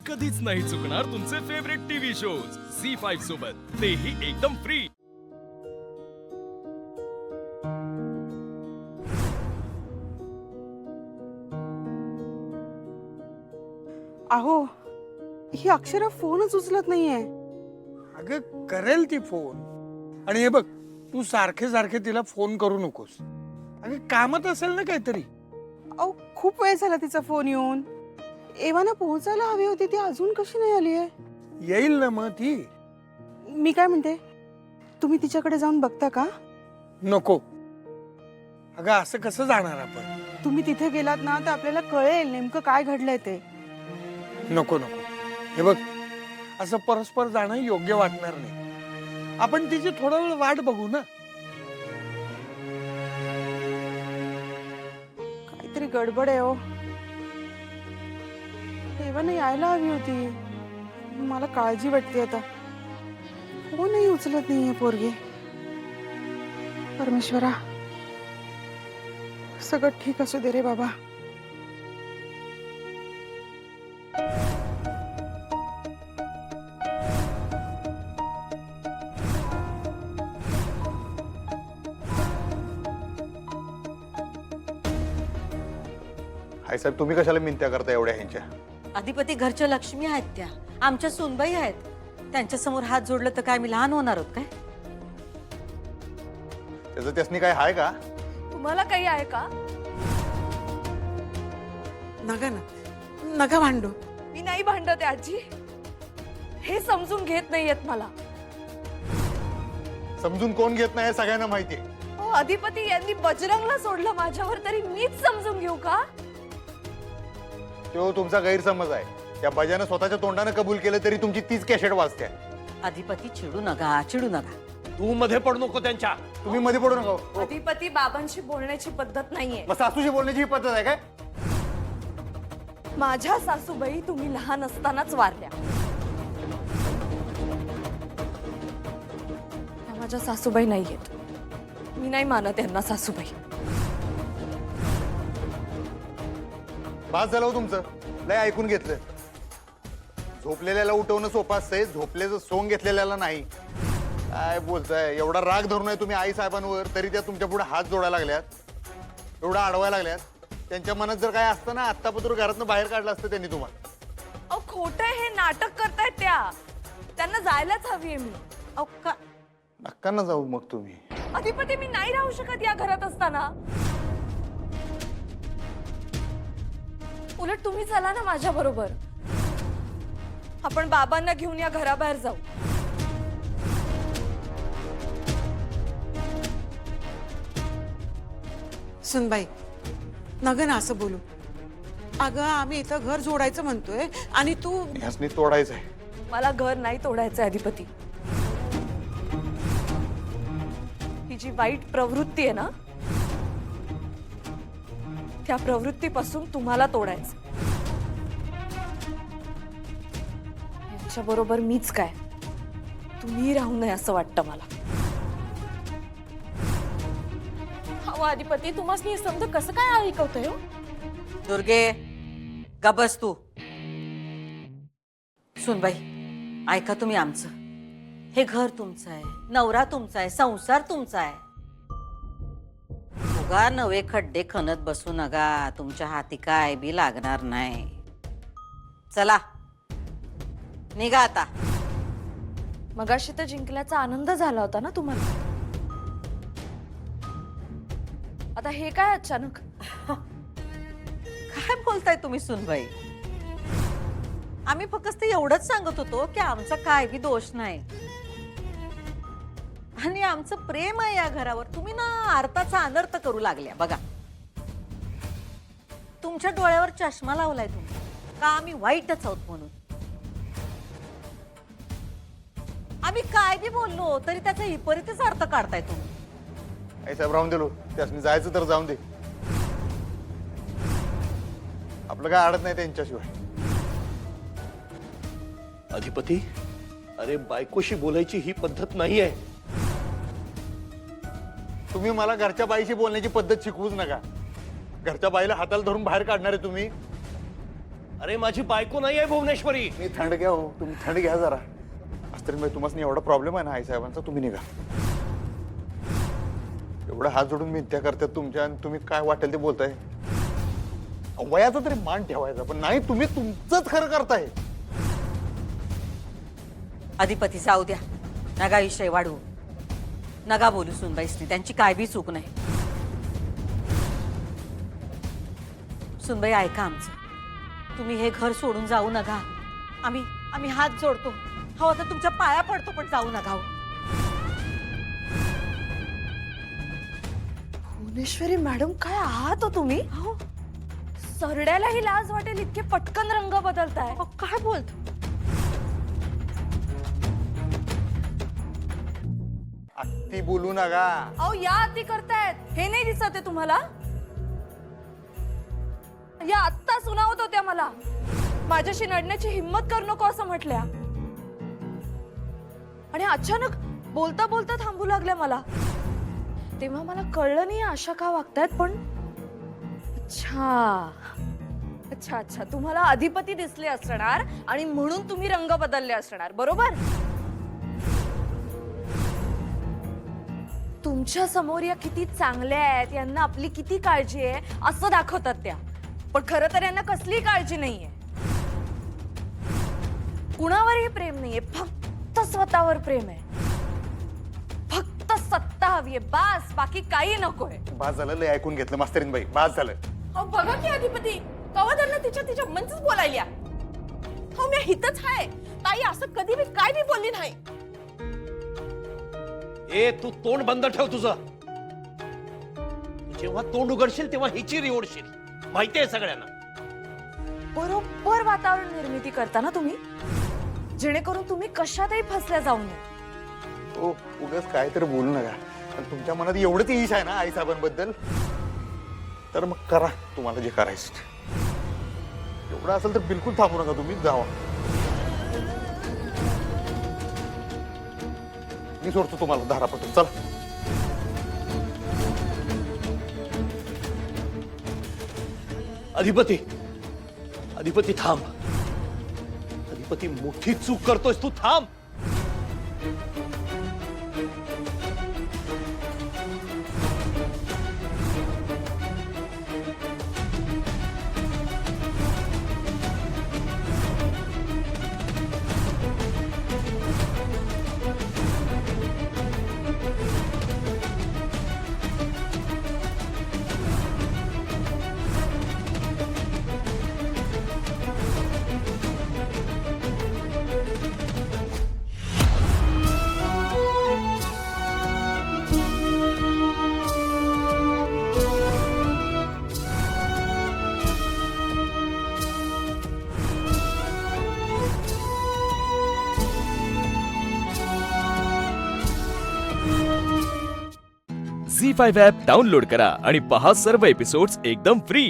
कधीच नाही चुकणार तुमचे फेवरेट टीव्ही शोज झी5 सोबत, तेही एकदम फ्री। अहो, ही अक्षरा फोनच उचलत नाहीये। अगं करेल ती फोन। आणि हे बघ, तू सारखे सारखे तिला फोन करू नकोस। अगं कामात असेल ना काहीतरी। अहो, खूप वेळ झाला तिचा फोन येऊन। एव्हाना पोहोचायला हवी होती, ती अजून कशी नाही आली आहे? येईल ना मग ती। मी काय म्हणते, तुम्ही तिच्याकडे जाऊन बघता का? नको। अगं असं कसं जाणार आपण? तुम्ही तिथे गेलात ना तर आपल्याला कळेल नेमकं काय घडलंय ते। नको नको। हे बघ, असं परस्पर जाणं योग्य वाटणार नाही। आपण तिची थोडा वेळ वाट बघू ना। काहीतरी गडबड आहे हो। एव्हाना यायला हवी होती। मला काळजी वाटते आता। फोनही उचलत नाहीये पोरगी। परमेश्वरा, सगळं ठीक असू दे रे बाबा। हाय साहेब, तुम्ही कशाला मिनत्या करता एवढ्या ह्यांच्या? अधिपती घरच्या लक्ष्मी आहेत, त्या आमच्या सुनबाई आहेत। त्यांच्या समोर हात जोडलं तर काय मी लहान होणार आहोत काय? त्याचं त्यासनी काय हाय का? तुम्हाला काही आहे का? नका ना, नका भांडू। मी नाही भांडत आहे आजी। हे समजून घेत नाहीयेत मला। समजून कोण घेत नाही हे सगळ्यांना माहितीये। हो, अधिपती यांनी बजरंगला सोडलं माझ्यावर, तरी मीच समजून घेऊ का? तो तुमचा गैरसमज आहे। त्या बजानं स्वतःच्या तोंडाने कबूल केलं तरी तुमची तीच कॅशेट वाजते। अधिपती चिडू नका, चिडू नका। तू मध्ये पडू नको त्यांच्या। तुम्ही मध्ये पडू नका हो। अधिपती बाबांशी बोलण्याची पद्धत नाहीये। मग सासूशी बोलण्याची ही पद्धत आहे काय? माझ्या सासूबाई तुम्ही लहान असतानाच वारल्या। त्या माझ्या सासूबाई नाहीयेत। मी नाही मानत यांना सासूबाई। बास झालं हो तुमचं, लय ऐकून घेतलं। झोपलेल्याला उठवणं सोपं असतंय, झोपलेलं सोंग घेतलेल्याला नाही। काय बोलताय? एवढा राग धरून आहे तुम्ही आई साहेबांवर, तरी त्या तुमच्या पुढे हात जोडायला लागल्यात, एवढा अडवायला लागल्यात। त्यांच्या मनात जर काय असतं ना, आत्तापत्र घरातनं बाहेर काढलं असतं त्यांनी तुम्हाला। अहो, खोटं हे नाटक करतायत त्या। त्यांना जायलाच हवीये मी। अहो का? नक्का ना जाऊ मग तुम्ही। अधिपती, मी नाही राहू शकत या घरात असताना। उलट तुम्ही चला ना माझ्या बरोबर। आपण बाबांना घेऊन या घराबाहेर जाऊ। सुनबाई, नका ना असं बोलू। अगं, आम्ही इथं घर जोडायचं म्हणतोय आणि तू ह्यासनी तोडायचंय। मला घर नाही तोडायचं अधिपती। ही जी वाईट प्रवृत्ती आहे ना, त्या प्रवृत्तीपासून तुम्हाला तोडायचं। यांच्या बरोबर मीच काय, तुम्ही राहू नये असं वाटतं मला। अहो अधिपती, तुम्हाला समजा कसं काय ऐकवतोय हो? दुर्गे, गबस तू। सुनबाई, ऐका तुम्ही आमचं। हे घर तुमचं आहे, नवरा तुमचा आहे, संसार तुमचा आहे। उगा नवे खड्डे खणत बसू नका, तुमच्या हाती काय बी लागणार नाही। चला निघा आता। मगाशी तर जिंकल्याचा आनंद झाला होता ना तुम्हाला, आता हे काय अचानक? काय बोलताय तुम्ही सुनबाई? आम्ही फक्त एवढंच सांगत होतो की आमचा काय बी दोष नाही आणि आमचं प्रेम आहे या घरावर। तुम्ही ना अर्थाचा अनर्थ करू लागल्या बघा। तुमच्या डोळ्यावर चष्मा लावलाय तुम्ही का आम्ही वाईटच आहोत म्हणून? आम्ही काय बी बोललो तरी त्याचा विपरीतच अर्थ काढताय तुम्ही। आई साहेब राहून दिलो, त्यासनी जायचं तर जाऊन दे। आपलं काय अडत नाही त्यांच्याशिवाय। अधिपती, अरे बायकोशी बोलायची ही पद्धत नाही आहे। तुम्ही मला घरच्या बाईशी बोलण्याची पद्धत शिकवूच नका। घरच्या बाईला हाताला धरून बाहेर काढणार आहे तुम्ही। अरे माझी बायको नाही आहे भुवनेश्वरी. मी थंड घ्या हो, तुम्ही थंड घ्या जरा. तरी मी तुम्हाला एवढा प्रॉब्लेम आहे ना आई साहेबांचा, तुम्ही निघा. एवढा हात जोडून मिथ्या करतात तुमच्या आणि तुम्ही काय वाटेल ते बोलताय. वयाचा तरी मान ठेवायचा, पण नाही तुम्ही तुमचंच खरं करताय. अधिपती जाऊ द्या, नगा विषय वाढवू, नगा बोलू सुनबाईसनी, त्यांची काय बी चूक नाही. सुनबाई ऐका आमचं, तुम्ही हे घर सोडून जाऊ नका. आम्ही हात जोडतो, हो आता तुमच्या पाया पडतो, पण जाऊ नका हो. भुवनेश्वरी मॅडम, काय आहात हो तुम्ही? हो, सरड्यालाही लाज वाटेल इतके पटकन रंग बदलताय. अहो, काय बोलतो? अति बोलू नका. अहो, या अति करतायत, हे नाही दिसत आहे तुम्हाला? या आत्ता सुनावत होत्या मला, माझ्याशी लढण्याची हिम्मत करू नको असं म्हटल्या, आणि अचानक बोलता बोलता थांबू लागल्या मला. तेव्हा मला कळलं नाही अशा का वागतायत, पण अच्छा अच्छा अच्छा, तुम्हाला अधिपती दिसले असणार आणि म्हणून तुम्ही रंग बदलले असणार, बरोबर? तुमच्या समोर या किती चांगल्या आहेत, यांना आपली किती काळजी आहे असं दाखवतात त्या, पण खरं तर यांना कसली काळजी नाहीये. कुणावरही प्रेम नाहीये, फक्त स्वतःवर प्रेम आहे. फक्त सत्ता हवीये, बास, बाकी काही नकोय. बास झालं, लय ऐकून घेतलं मास्तरीन बाई, बास झालं. अहो बघा की अधिपती, कवा त्यांना तिच्या मनच बोलायल्या. हो, मी हितच आहे ताई, असं कधी मी काय बी बोलली नाही. ए तू तोंड बंद ठेव तुझं. जेव्हा तोंड उघडशील तेव्हा हिची ओढशील, माहितीये सगळ्यांना. बरोबर वातावरण निर्मिती करता ना तुम्ही, जेणेकरून तुम्ही कशातही फसल्या जाऊ नये. ओ उगाच काय तर बोलू नका. पण तुमच्या मनात एवढंच ईश आहे ना आई साहेबांबद्दल, तर मग करा तुम्हाला जे करायचं. एवढं असेल तर बिलकुल थांबू नका, तुम्ही जावा. मी सोडतो तुम्हाला धारापटून, चला. अधिपती, अधिपती थांब. अधिपती, मोठी चूक करतोयस तू, थांब. झी5 ॲप डाउनलोड करा आणि पहा सर्व एपिसोड्स एकदम फ्री.